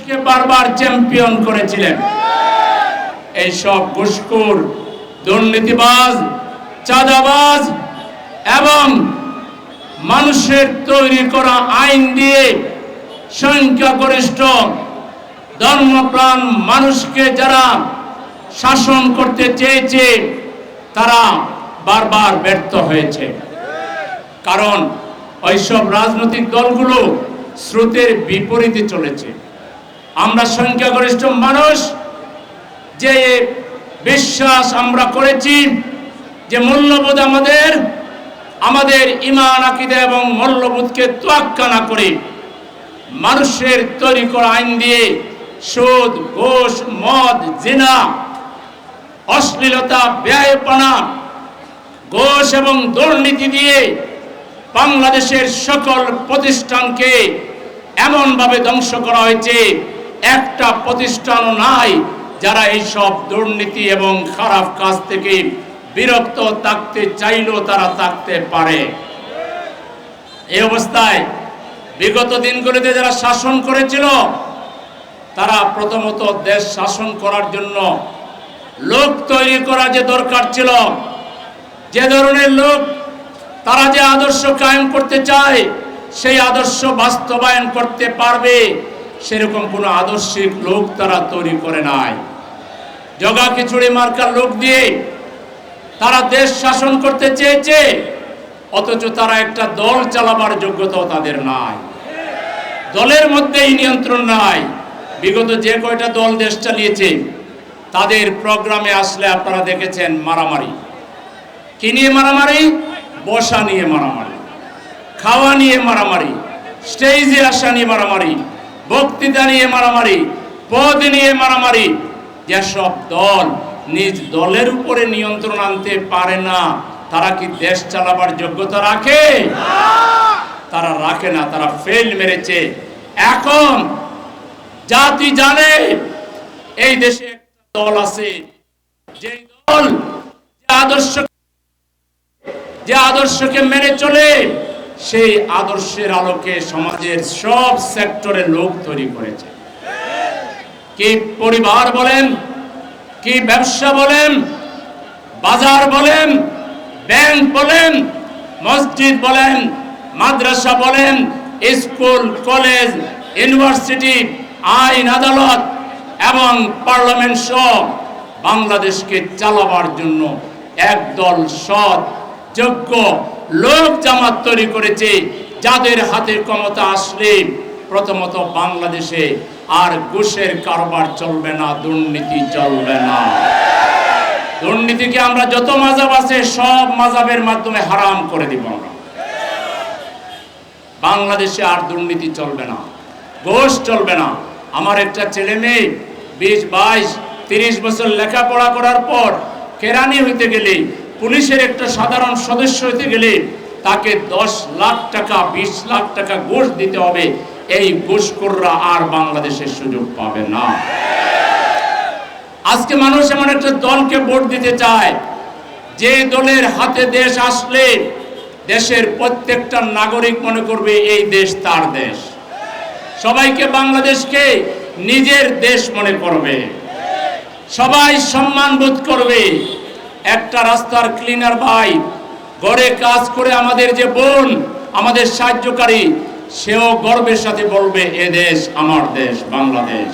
বাংলাদেশকে বারবার চ্যাম্পিয়ন করেছিলেন। এই সব ঘুষখোর, দুর্নীতিবাজ, চাঁদাবাজ এবং মানুষের তৈরি করা আইন দিয়ে সংখ্যাগরিষ্ঠ ধর্মপ্রাণ মানুষকে যারা শাসন করতে চেয়েছে তারা বারবার ব্যর্থ হয়েছে। কারণ ওইসব রাজনৈতিক দলগুলো স্রোতের বিপরীতে চলেছে। আমরা সংখ্যাগরিষ্ঠ মানুষ যে বিশ্বাস আমরা করেছি যে মূল্যবোধ আমাদের ঈমান, আকীদা এবং মূল্যবোধকে তোয়াক্কা না করে মানুষের তৈরি করা আইন দিয়ে সুদ, ঘুষ, মদ, জিনা, অশ্লীলতা, ব্যয়পনা, ঘুষ এবং দুর্নীতি দিয়ে বাংলাদেশের সকল প্রতিষ্ঠানকে এমনভাবে ধ্বংস করা হয়েছে, একটা প্রতিষ্ঠানও নাই যারা এইসব দুর্নীতি এবং খারাপ কাজ থেকে বিরক্ত থাকতে চাইলেও তারা থাকতে পারে। এই অবস্থায় বিগত দিনগুলিতে যারা শাসন করেছিল তারা প্রথমত দেশ শাসন করার জন্য লোক তৈরি করা যে দরকার ছিল, যে ধরনের লোক তারা যে আদর্শ কায়েম করতে চায় সেই আদর্শ বাস্তবায়ন করতে পারবে সেরকম কোনো আদর্শিক লোক তারা তৈরি করে নাই। জগা খিচুড়ি মার্কার লোক দিয়ে তারা দেশ শাসন করতে চেয়েছে, অথচ তারা একটা দল চালাবার যোগ্যতাও তাদের নাই। দলের মধ্যেই নিয়ন্ত্রণ নাই। বিগত যে কয়টা দল দেশ চালিয়েছে তাদের প্রোগ্রামে আসলে আপনারা দেখেছেন মারামারি। কি নিয়ে মারামারি? বসা নিয়ে মারামারি, খাওয়া নিয়ে মারামারি, স্টেজে আসা নিয়ে মারামারি, বক্তৃতা নিয়ে মারামারি, পদ নিয়ে মারামারি। যেসব দল নিজ দলের উপরে নিয়ন্ত্রণ আনতে পারে না তারা কি দেশ চালাবার যোগ্যতা রাখে? তারা রাখে না, তারা ফেল মেরেছে। এখন জাতি জানে এই দেশে একটা দল আছে, যে দল যে আদর্শকে মেনে চলে সেই আদর্শের আলোকে সমাজের সব সেক্টরে লোক তৈরি করেছে। কি পরিবার বলেন, কি ব্যবসা বলেন, বাজার বলেন, ব্যাংক বলেন, মসজিদ বলেন, মাদ্রাসা বলেন, স্কুল, কলেজ, ইউনিভার্সিটি, আইন আদালত এবং পার্লামেন্ট সহ বাংলাদেশকে চালাবার জন্য একদল সৎ যোগ্য লোক জামাত তৈরি করেছে, যাদের হাতে ক্ষমতা আসলে প্রথমত বাংলাদেশে আর ঘুষের কারবার চলবে না, দুর্নীতি চলবে না। দুর্নীতিকে আমরা যত মাযহাব আছে সব মাযহাবের মাধ্যমে হারাম করে দিব। আমরা বাংলাদেশে আর দুর্নীতি চলবে না, ঘুষ চলবে না। আমার একটা ছেলে মেয়ে 20, 22, 30 বছর লেখাপড়া করার পর কেরানি হইতে গেলে, পুলিশের একটা সাধারণ সদস্য হইতে গেলে তাকে 10 লাখ টাকা, 20 লাখ টাকা ঘুষ দিতে হবে। এই ঘুষখোররা আর বাংলাদেশের সুযোগ পাবে না। আজকে মানুষ এমন একটা দলকে ভোট দিতে চায় যে দলের হাতে দেশ আসলে দেশের প্রত্যেকটা নাগরিক মনে করবে এই দেশ তার দেশ, সবাইকে বাংলাদেশকে নিজের দেশ মনে করবে, সবাই সম্মান বোধ করবে। একটা রাস্তার ক্লিনার ভাই ঘরে কাজ করে আমাদের যে বোন, আমাদের সাহায্যকারী, সেও গর্বের সাথে বলবে এ দেশ আমার দেশ, বাংলাদেশ।